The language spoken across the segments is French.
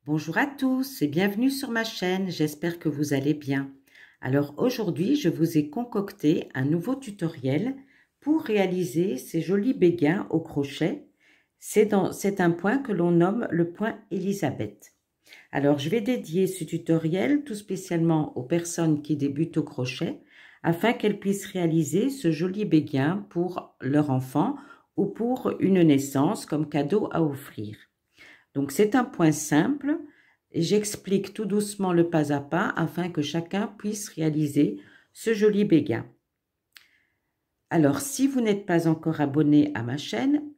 Bonjour à tous et bienvenue sur ma chaîne, j'espère que vous allez bien. Alors aujourd'hui, je vous ai concocté un nouveau tutoriel pour réaliser ces jolis béguins au crochet. C'est un point que l'on nomme le point Elisabeth. Alors je vais dédier ce tutoriel tout spécialement aux personnes qui débutent au crochet afin qu'elles puissent réaliser ce joli béguin pour leur enfant ou pour une naissance comme cadeau à offrir. Donc c'est un point simple et j'explique tout doucement le pas à pas afin que chacun puisse réaliser ce joli béguin. Alors si vous n'êtes pas encore abonné à ma chaîne,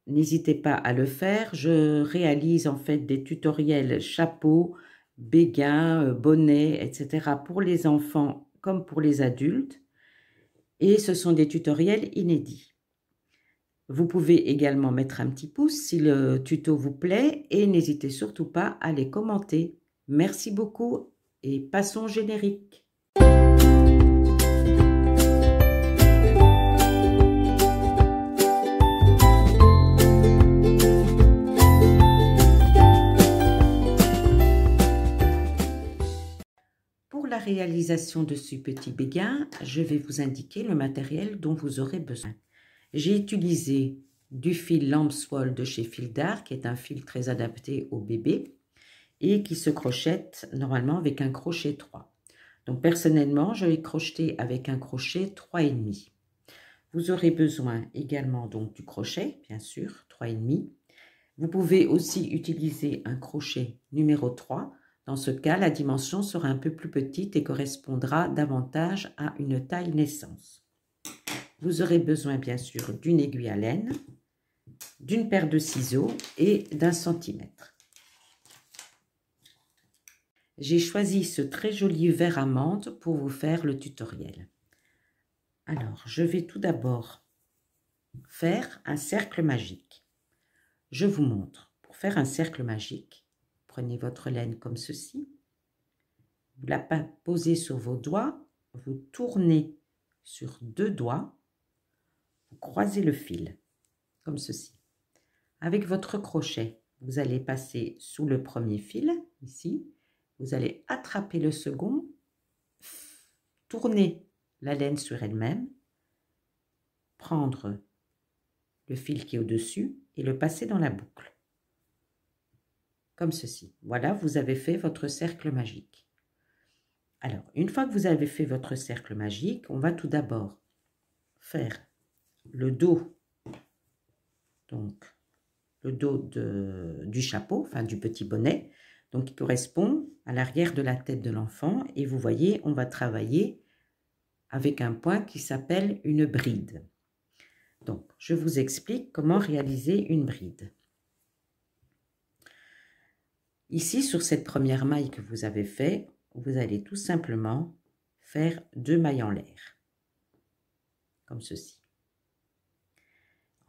n'hésitez pas à le faire. Je réalise en fait des tutoriels chapeaux, béguins, bonnets, etc. pour les enfants comme pour les adultes. Et ce sont des tutoriels inédits. Vous pouvez également mettre un petit pouce si le tuto vous plaît et n'hésitez surtout pas à les commenter. Merci beaucoup et passons au générique. Pour la réalisation de ce petit béguin, je vais vous indiquer le matériel dont vous aurez besoin. J'ai utilisé du fil Lambswool de chez Fil d'Art, qui est un fil très adapté aux bébés et qui se crochette normalement avec un crochet 3. Donc personnellement, je l'ai crocheté avec un crochet 3,5. Vous aurez besoin également donc du crochet, bien sûr, 3,5. Vous pouvez aussi utiliser un crochet numéro 3. Dans ce cas, la dimension sera un peu plus petite et correspondra davantage à une taille naissance. Vous aurez besoin bien sûr d'une aiguille à laine, d'une paire de ciseaux et d'un centimètre. J'ai choisi ce très joli vert amande pour vous faire le tutoriel. Alors, je vais tout d'abord faire un cercle magique. Je vous montre. Pour faire un cercle magique, prenez votre laine comme ceci. Vous la posez sur vos doigts, vous tournez sur 2 doigts, vous croisez le fil, comme ceci. Avec votre crochet, vous allez passer sous le premier fil, ici. Vous allez attraper le second, tourner la laine sur elle-même, prendre le fil qui est au-dessus et le passer dans la boucle. Comme ceci. Voilà, vous avez fait votre cercle magique. Alors, une fois que vous avez fait votre cercle magique, on va tout d'abord faire le dos, donc le dos du chapeau, enfin du petit bonnet, donc qui correspond à l'arrière de la tête de l'enfant. Et vous voyez, on va travailler avec un point qui s'appelle une bride. Donc, je vous explique comment réaliser une bride. Ici, sur cette première maille que vous avez fait, vous allez tout simplement faire 2 mailles en l'air, comme ceci.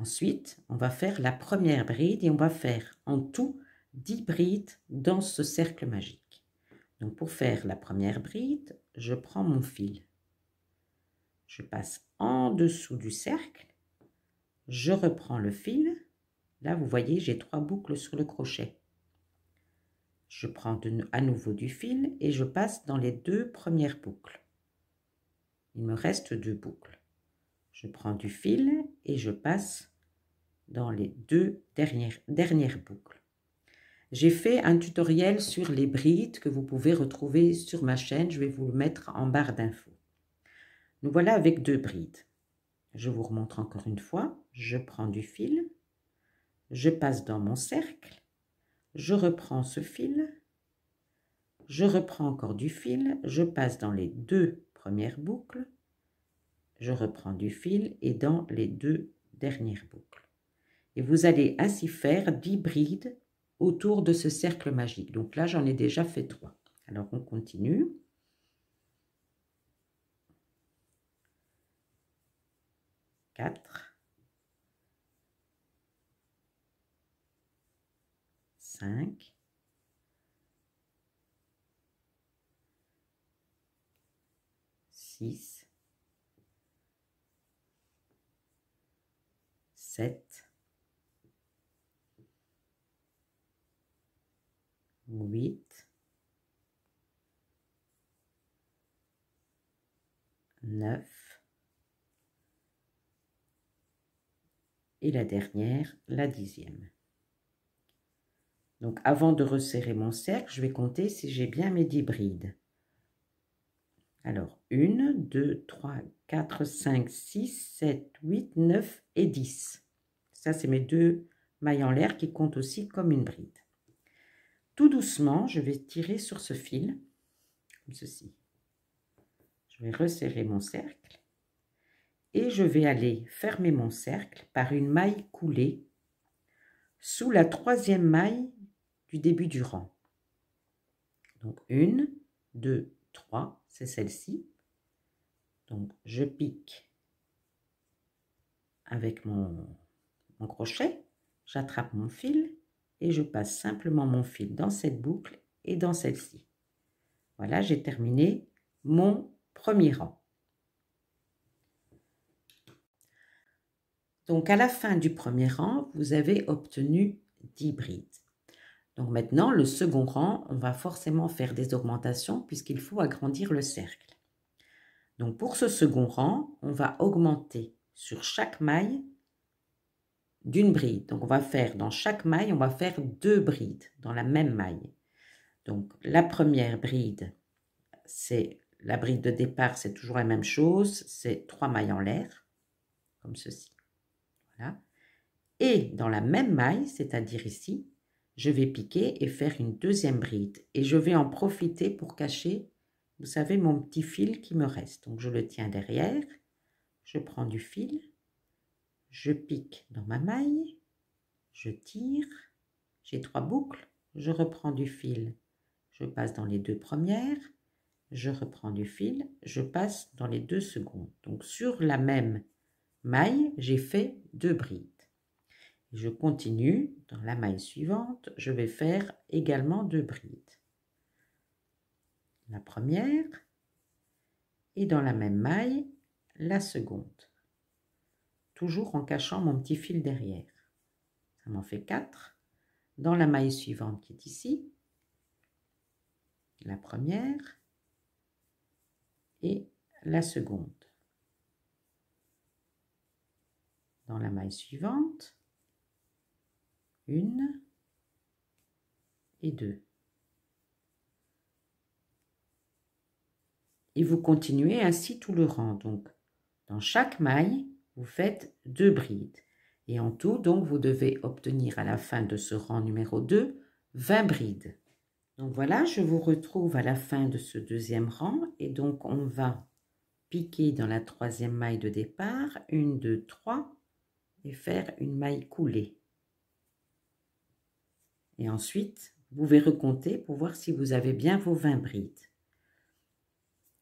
Ensuite, on va faire la première bride et on va faire en tout 10 brides dans ce cercle magique. Donc, pour faire la première bride, je prends mon fil. Je passe en dessous du cercle, je reprends le fil. Là, vous voyez, j'ai 3 boucles sur le crochet. Je prends à nouveau du fil et je passe dans les 2 premières boucles. Il me reste 2 boucles. Je prends du fil et je passe dans les 2 dernières boucles. J'ai fait un tutoriel sur les brides que vous pouvez retrouver sur ma chaîne. Je vais vous le mettre en barre d'infos. Nous voilà avec 2 brides. Je vous remontre encore une fois. Je prends du fil, je passe dans mon cercle, je reprends ce fil, je reprends encore du fil, je passe dans les 2 premières boucles, je reprends du fil et dans les 2 dernières boucles. Et vous allez ainsi faire 10 brides autour de ce cercle magique. Donc là, j'en ai déjà fait 3. Alors, on continue. Quatre, 5, 6, 7, 8, 9 et la dernière, la 10e. Donc avant de resserrer mon cercle, je vais compter si j'ai bien mes 10 brides. Alors 1, 2, 3, 4, 5, 6, 7, 8, 9 et 10. Ça, c'est mes 2 mailles en l'air qui comptent aussi comme une bride. Tout doucement, je vais tirer sur ce fil, comme ceci. Je vais resserrer mon cercle et je vais aller fermer mon cercle par une maille coulée sous la 3e maille du début du rang. Donc 1, 2, 3, c'est celle-ci. Donc je pique avec mon crochet, j'attrape mon fil et je passe simplement mon fil dans cette boucle et dans celle-ci. Voilà, j'ai terminé mon premier rang. Donc à la fin du premier rang, vous avez obtenu 10 brides. Donc maintenant, le second rang, on va forcément faire des augmentations puisqu'il faut agrandir le cercle. Donc pour ce second rang, on va augmenter sur chaque maille d'une bride. Donc on va faire dans chaque maille, on va faire 2 brides dans la même maille. Donc la première bride, c'est la bride de départ, c'est toujours la même chose, c'est 3 mailles en l'air, comme ceci. Voilà. Et dans la même maille, c'est-à-dire ici, je vais piquer et faire une deuxième bride. Et je vais en profiter pour cacher, vous savez, mon petit fil qui me reste. Donc je le tiens derrière, je prends du fil, je pique dans ma maille, je tire, j'ai 3 boucles, je reprends du fil, je passe dans les 2 premières, je reprends du fil, je passe dans les 2 secondes. Donc sur la même maille, j'ai fait 2 brides. Et je continue, dans la maille suivante, je vais faire également 2 brides. La première, et dans la même maille, la seconde. Toujours en cachant mon petit fil derrière. Ça m'en fait 4. Dans la maille suivante qui est ici, la première et la seconde. Dans la maille suivante, 1 et 2. Et vous continuez ainsi tout le rang. Donc, dans chaque maille, vous faites 2 brides. Et en tout, donc, vous devez obtenir à la fin de ce rang numéro 2, 20 brides. Donc voilà, je vous retrouve à la fin de ce deuxième rang. Et donc, on va piquer dans la 3e maille de départ, 1, 2, 3, et faire une maille coulée. Et ensuite, vous pouvez recompter pour voir si vous avez bien vos 20 brides.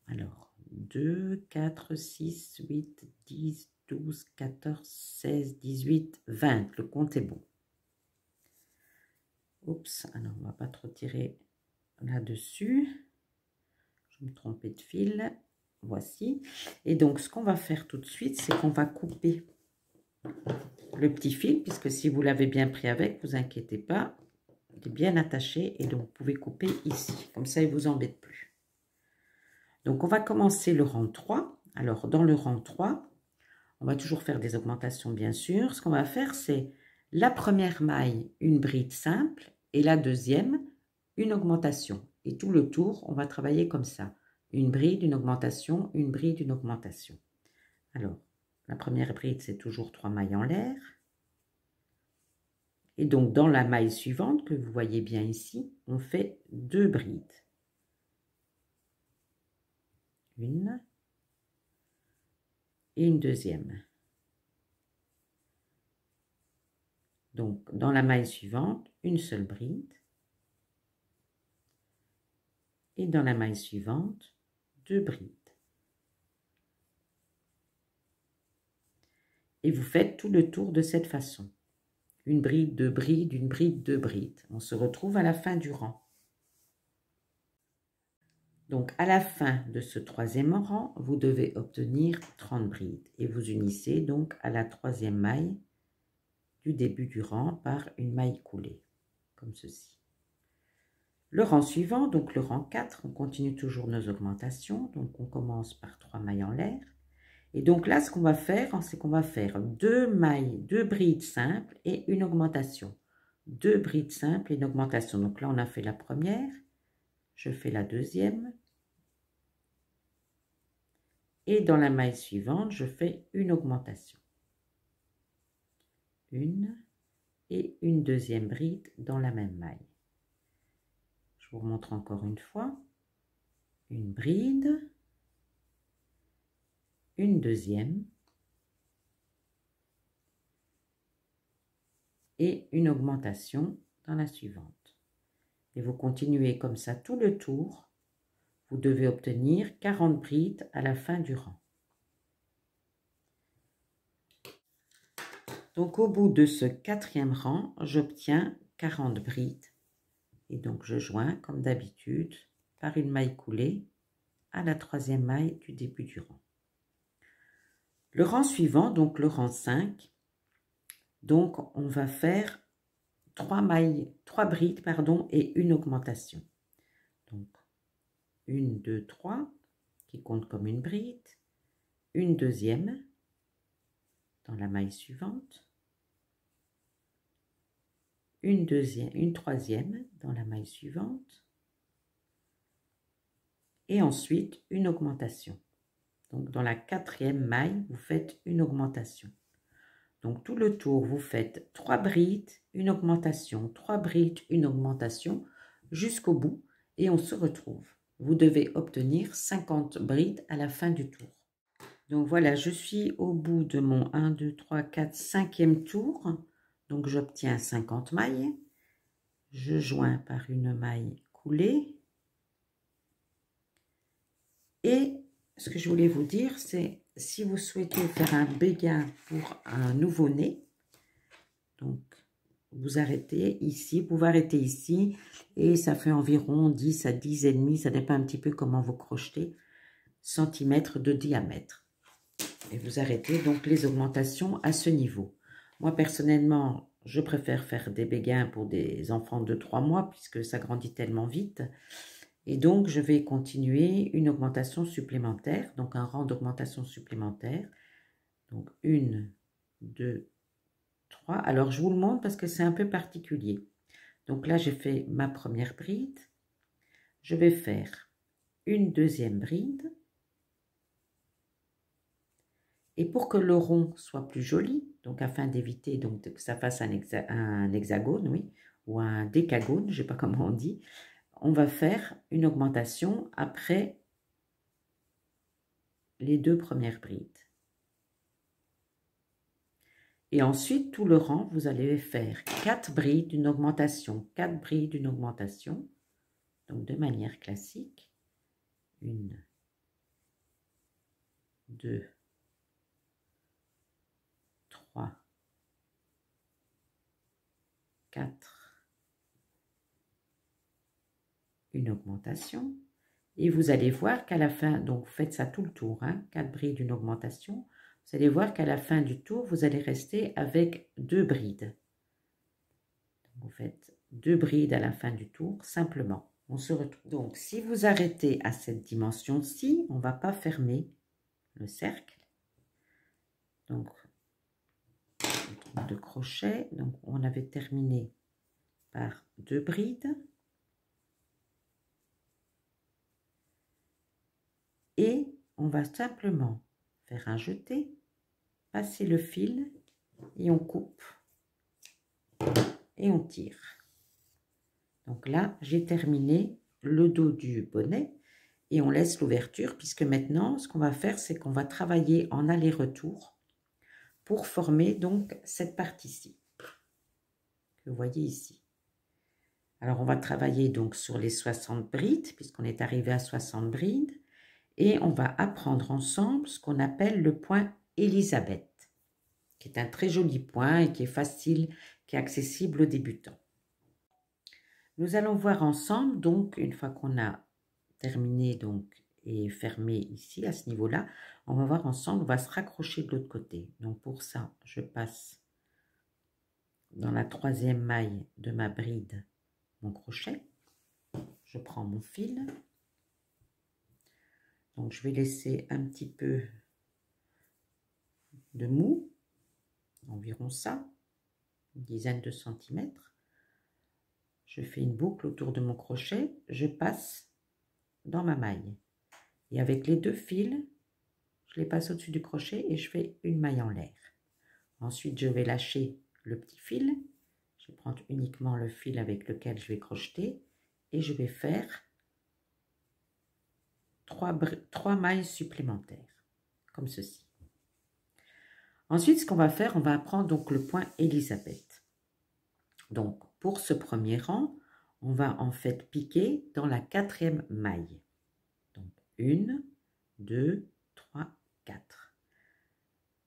Alors, 2, 4, 6, 8, 10, 12, 14, 16, 18, 20. Le compte est bon. Oups, alors on ne va pas trop tirer là-dessus. Je me trompais de fil. Voici. Et donc, ce qu'on va faire tout de suite, c'est qu'on va couper le petit fil, puisque si vous l'avez bien pris avec, vous inquiétez pas, il est bien attaché et donc vous pouvez couper ici. Comme ça, il ne vous embête plus. Donc, on va commencer le rang 3. Alors, dans le rang 3, on va toujours faire des augmentations, bien sûr. Ce qu'on va faire, c'est la première maille, une bride simple, et la deuxième, une augmentation. Et tout le tour, on va travailler comme ça. Une bride, une augmentation, une bride, une augmentation. Alors, la première bride, c'est toujours 3 mailles en l'air. Et donc, dans la maille suivante, que vous voyez bien ici, on fait 2 brides. Une et une deuxième. Donc, dans la maille suivante, une seule bride. Et dans la maille suivante, 2 brides. Et vous faites tout le tour de cette façon. Une bride, 2 brides, une bride, 2 brides. On se retrouve à la fin du rang. Donc, à la fin de ce 3e rang, vous devez obtenir 30 brides. Et vous unissez donc à la 3e maille du début du rang par une maille coulée, comme ceci. Le rang suivant, donc le rang 4, on continue toujours nos augmentations. Donc on commence par 3 mailles en l'air. Et donc là, ce qu'on va faire, c'est qu'on va faire 2 mailles, 2 brides simples et une augmentation. 2 brides simples et une augmentation. Donc là, on a fait la première. Je fais la deuxième. Et dans la maille suivante, je fais une augmentation. Une et une deuxième bride dans la même maille. Je vous remontre encore une fois. Une bride. Une deuxième. Et une augmentation dans la suivante. Et vous continuez comme ça tout le tour. Vous devez obtenir 40 brides à la fin du rang. Donc au bout de ce 4e rang, j'obtiens 40 brides. Et donc je joins comme d'habitude par une maille coulée à la 3e maille du début du rang. Le rang suivant, donc le rang 5, donc on va faire 3 brides et une augmentation. Donc 1, 2, 3 qui compte comme une bride, une deuxième dans la maille suivante, une troisième dans la maille suivante et ensuite une augmentation. Donc dans la 4e maille, vous faites une augmentation. Donc tout le tour, vous faites 3 brides, une augmentation, 3 brides, une augmentation jusqu'au bout et on se retrouve. Vous devez obtenir 50 brides à la fin du tour. Donc voilà, je suis au bout de mon 1, 2, 3, 4, 5e tour. Donc j'obtiens 50 mailles. Je joins par une maille coulée. Et ce que je voulais vous dire, c'est si vous souhaitez faire un béguin pour un nouveau-né, donc vous arrêtez ici, vous pouvez arrêter ici, et ça fait environ 10 à 10,5, ça dépend un petit peu comment vous crochetez, centimètres de diamètre. Et vous arrêtez donc les augmentations à ce niveau. Moi personnellement, je préfère faire des béguins pour des enfants de 3 mois, puisque ça grandit tellement vite. Et donc, je vais continuer une augmentation supplémentaire, donc un rang d'augmentation supplémentaire. Donc, 1, 2, 3. Alors, je vous le montre parce que c'est un peu particulier. Donc là, j'ai fait ma première bride. Je vais faire une deuxième bride. Et pour que le rond soit plus joli, donc afin d'éviter que ça fasse un hexagone, oui, ou un décagone, je ne sais pas comment on dit, on va faire une augmentation après les 2 premières brides. Et ensuite, tout le rang, vous allez faire 4 brides d'une augmentation, 4 brides d'une augmentation, donc de manière classique. 1, 2, 3, 4, une augmentation. Et vous allez voir qu'à la fin, donc vous faites ça tout le tour, 4 brides d'une augmentation. Vous allez voir qu'à la fin du tour, vous allez rester avec 2 brides. Vous faites 2 brides à la fin du tour, simplement. On se retrouve. Donc, si vous arrêtez à cette dimension-ci, on ne va pas fermer le cercle. Donc, de crochet. Donc, on avait terminé par 2 brides. Et on va simplement faire un jeté, passer le fil et on coupe et on tire. Donc là, j'ai terminé le dos du bonnet et on laisse l'ouverture puisque maintenant, ce qu'on va faire, c'est qu'on va travailler en aller-retour pour former donc cette partie-ci que vous voyez ici. Alors, on va travailler donc sur les 60 brides puisqu'on est arrivé à 60 brides. Et on va apprendre ensemble ce qu'on appelle le point Elisabeth, qui est un très joli point et qui est facile, qui est accessible aux débutants. Nous allons voir ensemble, donc, une fois qu'on a terminé donc, et fermé ici, à ce niveau-là, on va voir ensemble, on va se raccrocher de l'autre côté. Donc, pour ça, je passe dans la 3e maille de ma bride mon crochet. je prends mon fil. Donc, je vais laisser un petit peu de mou, environ ça, une dizaine de centimètres. Je fais une boucle autour de mon crochet, je passe dans ma maille. Et avec les deux fils, je les passe au-dessus du crochet et je fais une maille en l'air. Ensuite, je vais lâcher le petit fil. Je vais prendre uniquement le fil avec lequel je vais crocheter et je vais faire 3 mailles supplémentaires, comme ceci. Ensuite, ce qu'on va faire, on va prendre donc le point Elisabeth. Donc, pour ce premier rang, on va en fait piquer dans la 4e maille. Donc, 1, 2, 3, 4.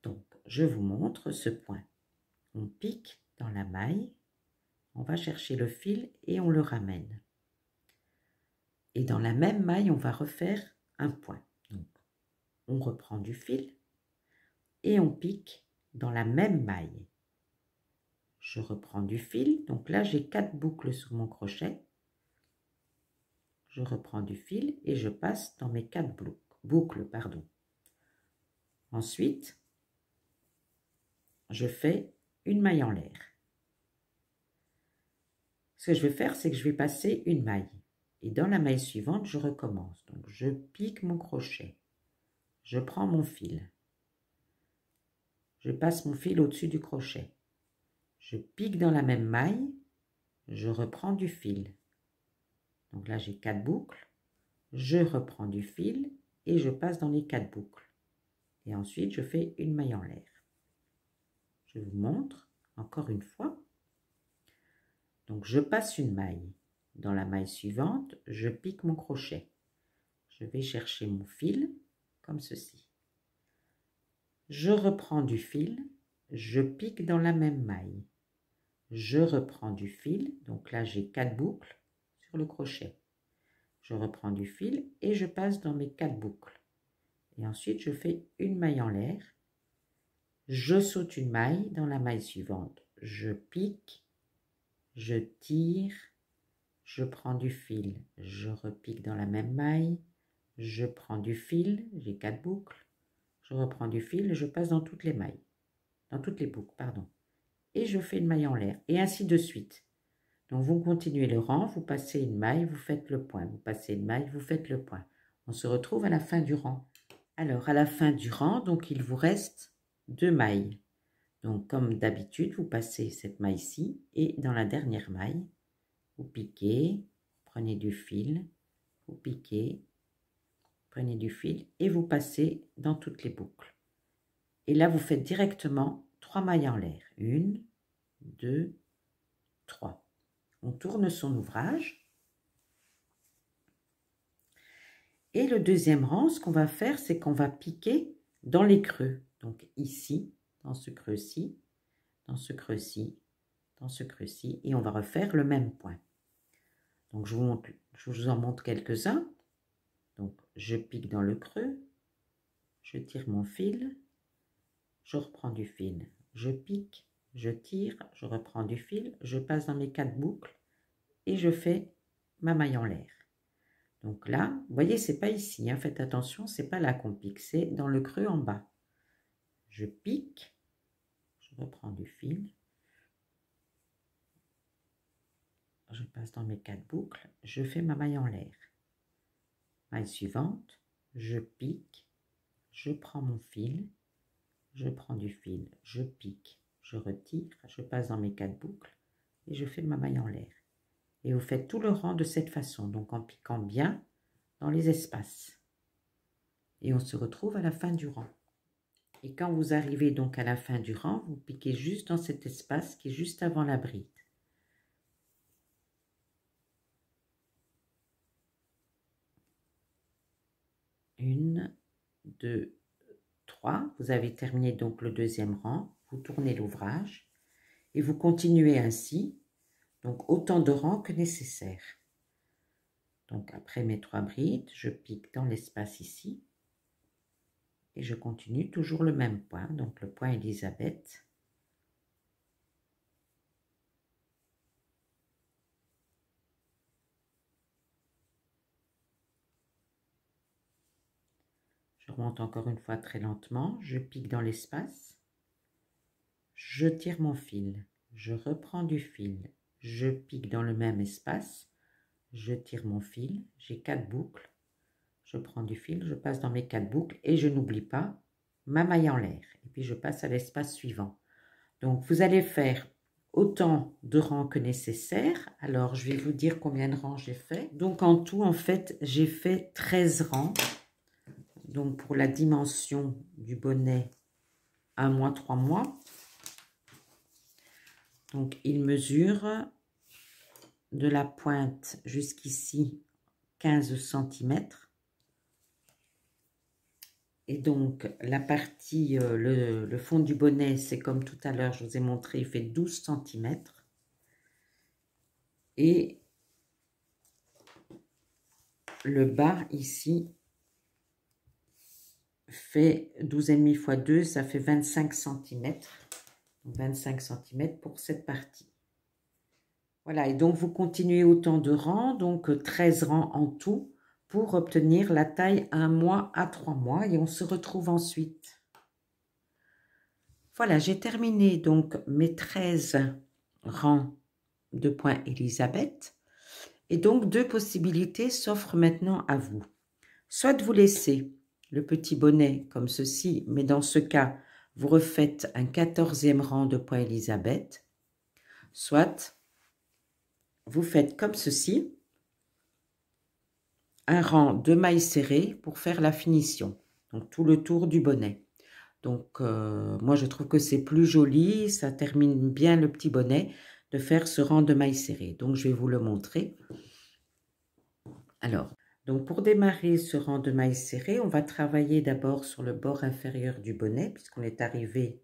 Donc, je vous montre ce point. On pique dans la maille, on va chercher le fil et on le ramène. Et dans la même maille, on va refaire un point. Donc, on reprend du fil et on pique dans la même maille. Je reprends du fil, donc là j'ai 4 boucles sur mon crochet. Je reprends du fil et je passe dans mes 4 boucles. Ensuite, je fais une maille en l'air. Ce que je vais faire, c'est que je vais passer une maille. Et dans la maille suivante, je recommence. Donc, je pique mon crochet. Je prends mon fil. Je passe mon fil au-dessus du crochet. Je pique dans la même maille. Je reprends du fil. Donc là, j'ai 4 boucles. Je reprends du fil et je passe dans les 4 boucles. Et ensuite, je fais une maille en l'air. Je vous montre encore une fois. Donc, je passe une maille. Dans la maille suivante, je pique mon crochet. Je vais chercher mon fil, comme ceci. Je reprends du fil, je pique dans la même maille. Je reprends du fil, donc là j'ai 4 boucles sur le crochet. Je reprends du fil et je passe dans mes 4 boucles. Et ensuite, je fais une maille en l'air. Je saute une maille dans la maille suivante. Je pique, je tire, je prends du fil, je repique dans la même maille, je prends du fil, j'ai 4 boucles, je reprends du fil et je passe dans toutes les mailles, dans toutes les boucles, pardon. Et je fais une maille en l'air, et ainsi de suite. Donc vous continuez le rang, vous passez une maille, vous faites le point, vous passez une maille, vous faites le point. On se retrouve à la fin du rang. Alors à la fin du rang, donc il vous reste 2 mailles. Donc comme d'habitude, vous passez cette maille-ci et dans la dernière maille, vous piquez, prenez du fil, vous piquez, prenez du fil et vous passez dans toutes les boucles. Et là, vous faites directement 3 mailles en l'air. 1, 2, 3. On tourne son ouvrage. Et le deuxième rang, ce qu'on va faire, c'est qu'on va piquer dans les creux. Donc ici, dans ce creux-ci, dans ce creux-ci, dans ce creux-ci. Et on va refaire le même point. Donc je vous en montre quelques-uns. Donc je pique dans le creux, je tire mon fil, je reprends du fil, je pique, je tire, je reprends du fil, je passe dans mes 4 boucles et je fais ma maille en l'air. Donc là, vous voyez, c'est pas ici, hein, faites attention, c'est pas là qu'on pique, c'est dans le creux en bas. Je pique, je reprends du fil, je passe dans mes 4 boucles, je fais ma maille en l'air. Maille suivante, je pique, je prends mon fil, je prends du fil, je pique, je retire, je passe dans mes 4 boucles et je fais ma maille en l'air. Et vous faites tout le rang de cette façon, donc en piquant bien dans les espaces. Et on se retrouve à la fin du rang. Et quand vous arrivez donc à la fin du rang, vous piquez juste dans cet espace qui est juste avant la bride. Une, 2, 3. Vous avez terminé donc le deuxième rang. Vous tournez l'ouvrage et vous continuez ainsi, donc autant de rangs que nécessaire. Donc après mes 3 brides, je pique dans l'espace ici et je continue toujours le même point, donc le point Elisabeth. Je remonte encore une fois très lentement, je pique dans l'espace, je tire mon fil, je reprends du fil, je pique dans le même espace, je tire mon fil, j'ai 4 boucles, je prends du fil, je passe dans mes 4 boucles et je n'oublie pas ma maille en l'air. Et puis je passe à l'espace suivant. Donc vous allez faire autant de rangs que nécessaire. Alors je vais vous dire combien de rangs j'ai fait. Donc en tout, en fait, j'ai fait 13 rangs. Donc pour la dimension du bonnet, 1 mois, 3 mois. Donc il mesure de la pointe jusqu'ici 15 cm. Et donc, la partie, le fond du bonnet, c'est comme tout à l'heure, je vous ai montré, il fait 12 cm. Et le bas, ici, fait 12,5 x 2, ça fait 25 cm. 25 cm pour cette partie. Voilà, et donc vous continuez autant de rangs, donc 13 rangs en tout, pour obtenir la taille 1 mois à 3 mois. Et on se retrouve ensuite. Voilà, j'ai terminé donc mes 13 rangs de point Elisabeth. Et donc, 2 possibilités s'offrent maintenant à vous. Soit vous laissez le petit bonnet comme ceci, mais dans ce cas, vous refaites un 14e rang de point Elisabeth. Soit vous faites comme ceci, un rang de mailles serrées pour faire la finition. Donc, tout le tour du bonnet. Donc, moi, je trouve que c'est plus joli, ça termine bien le petit bonnet de faire ce rang de mailles serrées. Donc, je vais vous le montrer. Alors, donc pour démarrer ce rang de mailles serrées, on va travailler d'abord sur le bord inférieur du bonnet, puisqu'on est arrivé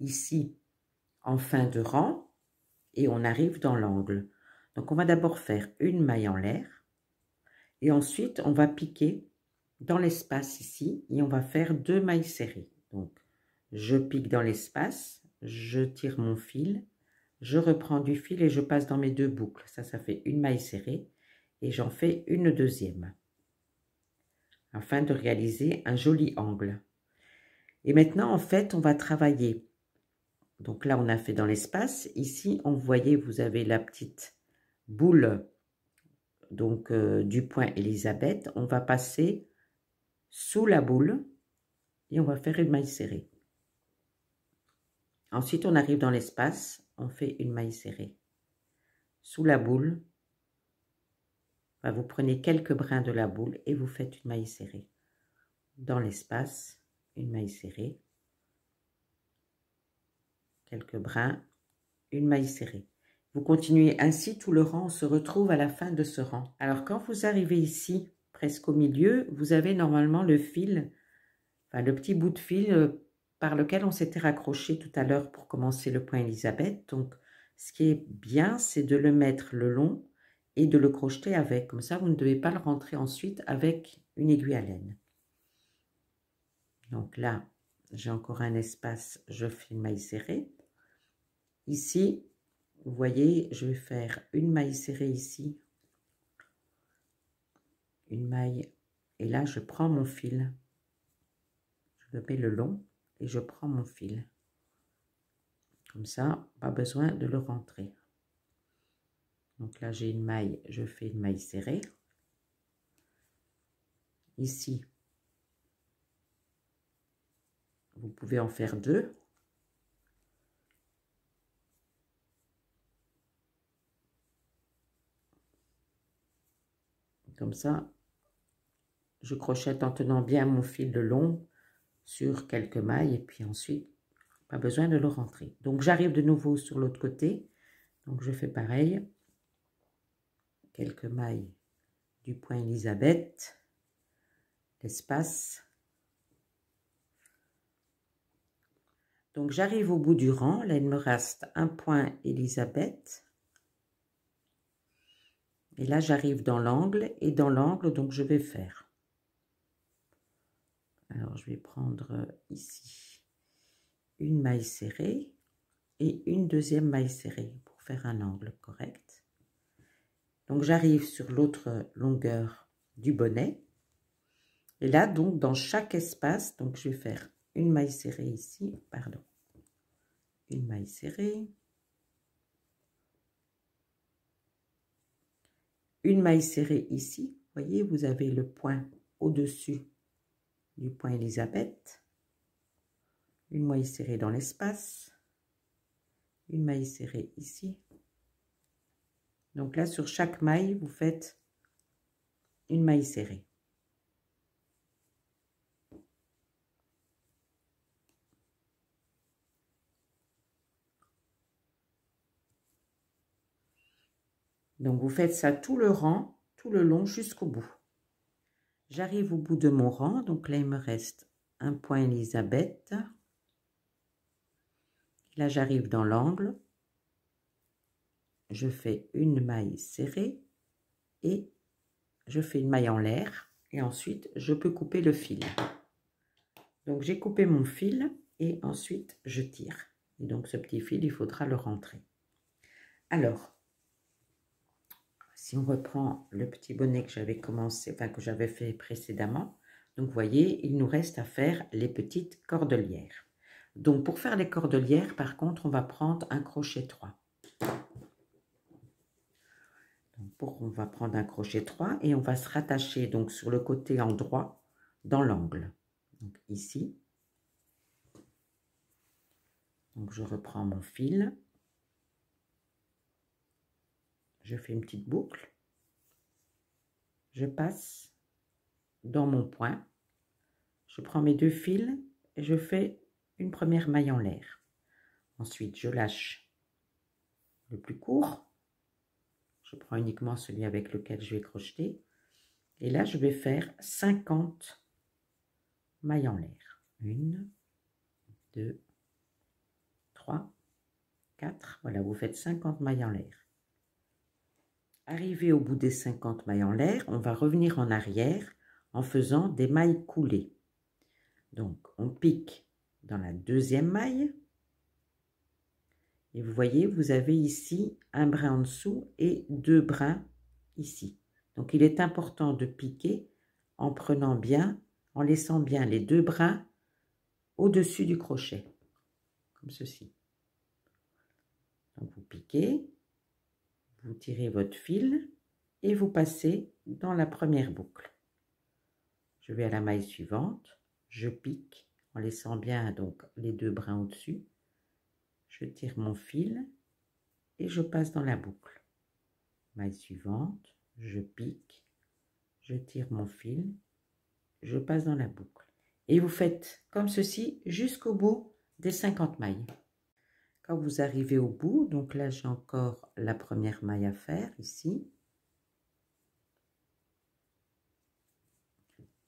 ici en fin de rang, et on arrive dans l'angle. Donc, on va d'abord faire une maille en l'air, et ensuite, on va piquer dans l'espace ici, et on va faire 2 mailles serrées. Donc, je pique dans l'espace, je tire mon fil, je reprends du fil et je passe dans mes 2 boucles. Ça fait une maille serrée et j'en fais une deuxième afin de réaliser un joli angle. Et maintenant, en fait, on va travailler. Donc là, on a fait dans l'espace. Ici, on voyait, vous avez la petite boule donc du point Elisabeth. On va passer sous la boule et on va faire une maille serrée. Ensuite, on arrive dans l'espace, on fait une maille serrée. Sous la boule, vous prenez quelques brins de la boule et vous faites une maille serrée. Dans l'espace, une maille serrée. Quelques brins, une maille serrée. Vous continuez ainsi tout le rang, on se retrouve à la fin de ce rang. Alors, quand vous arrivez ici, presque au milieu, vous avez normalement le fil, enfin le petit bout de fil par lequel on s'était raccroché tout à l'heure pour commencer le point Elisabeth. Donc, ce qui est bien, c'est de le mettre le long et de le crocheter avec. Comme ça, vous ne devez pas le rentrer ensuite avec une aiguille à laine. Donc là, j'ai encore un espace, je fais une maille serrée. Ici, vous voyez, je vais faire une maille serrée ici, une maille, et là, je prends mon fil. Je le mets le long et je prends mon fil. Comme ça, pas besoin de le rentrer. Donc là, j'ai une maille, je fais une maille serrée. Ici, vous pouvez en faire 2. Comme ça, je crochette en tenant bien mon fil de long sur quelques mailles et puis ensuite, pas besoin de le rentrer. Donc, j'arrive de nouveau sur l'autre côté. Donc, je fais pareil. Quelques mailles du point Elisabeth, l'espace. Donc, j'arrive au bout du rang. Là, il me reste un point Elisabeth. Et là, j'arrive dans l'angle. Et dans l'angle, donc, je vais faire. Alors, je vais prendre ici une maille serrée et une deuxième maille serrée pour faire un angle correct. Donc, j'arrive sur l'autre longueur du bonnet. Et là, donc, dans chaque espace, donc je vais faire une maille serrée ici, pardon, une maille serrée, une maille serrée ici. Vous voyez, vous avez le point au-dessus du point Elisabeth, une maille serrée dans l'espace, une maille serrée ici. Donc là, sur chaque maille, vous faites une maille serrée. Donc vous faites ça tout le rang, tout le long jusqu'au bout. J'arrive au bout de mon rang, donc là il me reste un point Elisabeth. Là j'arrive dans l'angle, je fais une maille serrée et je fais une maille en l'air et ensuite je peux couper le fil. Donc j'ai coupé mon fil et ensuite je tire. Et donc ce petit fil, il faudra le rentrer. Alors, si on reprend le petit bonnet que j'avais commencé, enfin que j'avais fait précédemment, donc vous voyez, il nous reste à faire les petites cordelières. Donc pour faire les cordelières, par contre, on va prendre un crochet 3. Donc on va prendre un crochet 3 et on va se rattacher donc sur le côté en droit dans l'angle. Donc ici. Donc je reprends mon fil. Je fais une petite boucle. Je passe dans mon point. Je prends mes deux fils et je fais une première maille en l'air. Ensuite, je lâche le plus court. Je prends uniquement celui avec lequel je vais crocheter. Et là, je vais faire 50 mailles en l'air. 1, 2, 3, 4. Voilà, vous faites 50 mailles en l'air. Arrivé au bout des 50 mailles en l'air, on va revenir en arrière en faisant des mailles coulées. Donc, on pique dans la deuxième maille. Et vous voyez, vous avez ici un brin en dessous et deux brins ici. Donc, il est important de piquer en prenant bien, en laissant bien les deux brins au-dessus du crochet, comme ceci. Donc, vous piquez, vous tirez votre fil et vous passez dans la première boucle. Je vais à la maille suivante, je pique en laissant bien donc les deux brins au-dessus. Je tire mon fil et je passe dans la boucle. Maille suivante, je pique, je tire mon fil, je passe dans la boucle. Et vous faites comme ceci jusqu'au bout des 50 mailles. Quand vous arrivez au bout, donc là j'ai encore la première maille à faire ici.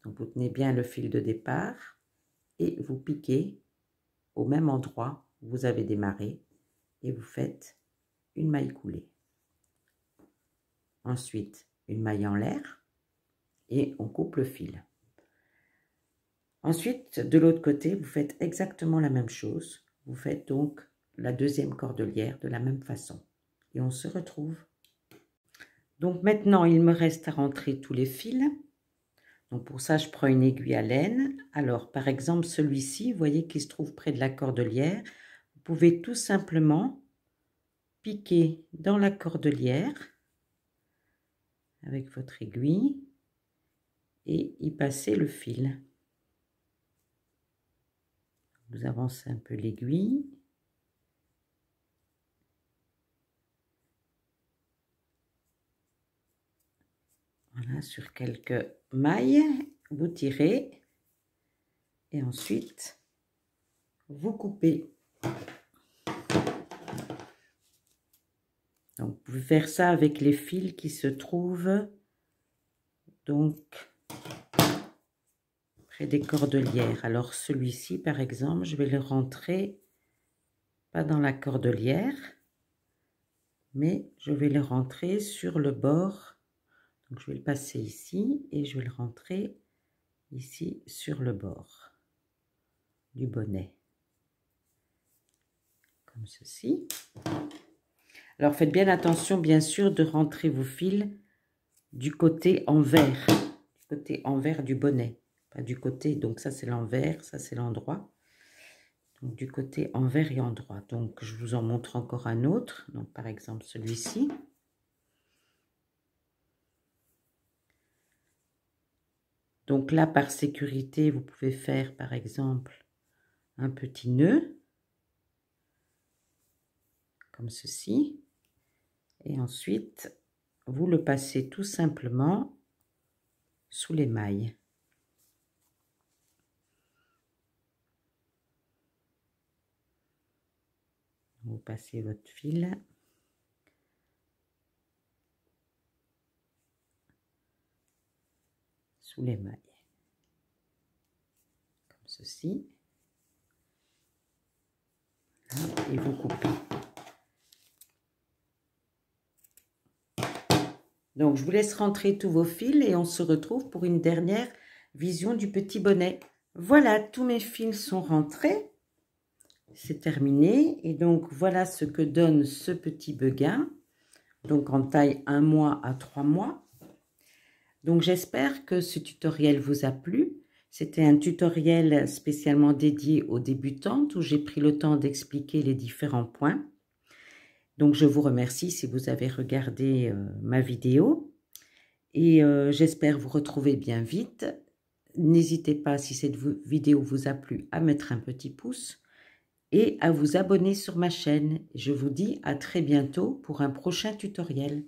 Donc vous tenez bien le fil de départ et vous piquez au même endroit où vous avez démarré et vous faites une maille coulée. Ensuite, une maille en l'air et on coupe le fil. Ensuite, de l'autre côté, vous faites exactement la même chose. Vous faites donc la deuxième cordelière de la même façon. Et on se retrouve. Donc maintenant, il me reste à rentrer tous les fils. Donc pour ça, je prends une aiguille à laine. Alors, par exemple, celui-ci, vous voyez qu'il se trouve près de la cordelière. Vous pouvez tout simplement piquer dans la cordelière avec votre aiguille et y passer le fil. Vous avancez un peu l'aiguille. Voilà, sur quelques mailles, vous tirez et ensuite vous coupez. Donc, vous pouvez faire ça avec les fils qui se trouvent donc près des cordelières. Alors, celui-ci, par exemple, je vais le rentrer pas dans la cordelière, mais je vais le rentrer sur le bord. Donc, je vais le passer ici et je vais le rentrer ici sur le bord du bonnet. Comme ceci. Alors, faites bien attention, bien sûr, de rentrer vos fils du côté envers du bonnet. pas du côté, donc ça c'est l'envers, ça c'est l'endroit. Donc du côté envers et endroit. Donc je vous en montre encore un autre, donc par exemple celui-ci. Donc là, par sécurité, vous pouvez faire par exemple un petit nœud, comme ceci. Et ensuite, vous le passez tout simplement sous les mailles. Vous passez votre fil. Sous les mailles. Comme ceci. Et vous coupez. Donc, je vous laisse rentrer tous vos fils et on se retrouve pour une dernière vision du petit bonnet. Voilà, tous mes fils sont rentrés. C'est terminé. Et donc, voilà ce que donne ce petit beguin. Donc, en taille 1 mois à 3 mois. Donc, j'espère que ce tutoriel vous a plu. C'était un tutoriel spécialement dédié aux débutantes où j'ai pris le temps d'expliquer les différents points. Donc, je vous remercie si vous avez regardé ma vidéo et j'espère vous retrouver bien vite. N'hésitez pas, si cette vidéo vous a plu, à mettre un petit pouce et à vous abonner sur ma chaîne. Je vous dis à très bientôt pour un prochain tutoriel.